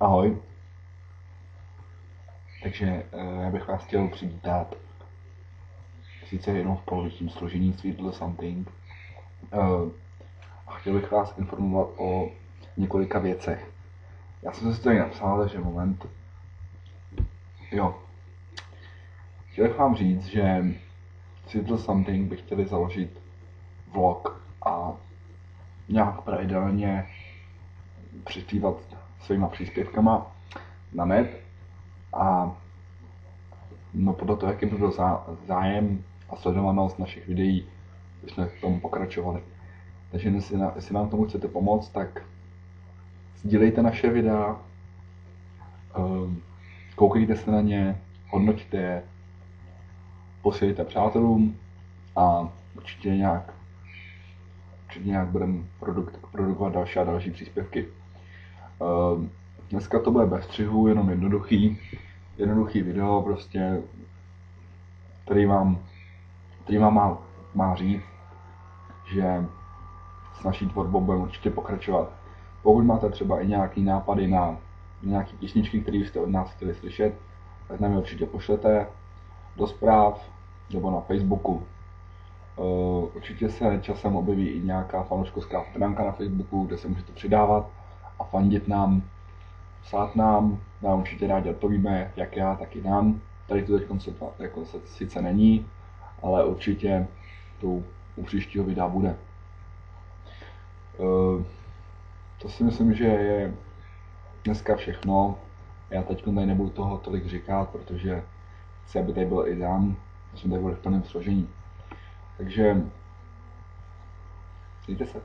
Ahoj. Takže já bych vás chtěl přivítat, sice jenom v polovičním složení Sweet Little Something. A chtěl bych vás informovat o několika věcech. Já jsem se tady napsal, takže moment. Jo. Chtěl bych vám říct, že Sweet Little Something bych chtěli založit vlog a nějak pravidelně přispívat svýma příspěvkama na net. A no podle toho, jaký by byl zájem a sledovanost našich videí, bychom v tom pokračovali. Takže jestli nám tomu chcete pomoct, tak sdílejte naše videa, koukejte se na ně, hodnoťte je, posílejte přátelům a určitě nějak budeme produkovat další a další příspěvky. Dneska to bude bez střihu, jenom jednoduchý video, prostě, který vám má říct, že s naší tvorbou budeme určitě pokračovat. Pokud máte třeba i nějaký nápady na nějaké písničky, které jste od nás chtěli slyšet, tak nám je určitě pošlete do zpráv nebo na Facebooku. Určitě se časem objeví i nějaká fanouškovská stránka na Facebooku, kde se můžete přidávat a fandit nám, psát nám určitě rádi odpovíme, jak já, tak i nám. Tady to teď jako se sice není, ale určitě tu u příštího videa bude. To si myslím, že je dneska všechno. Já teď tady nebudu toho tolik říkat, protože chci, aby tady byl i Dan, že jsme tady byli v plném složení. Takže mějte se.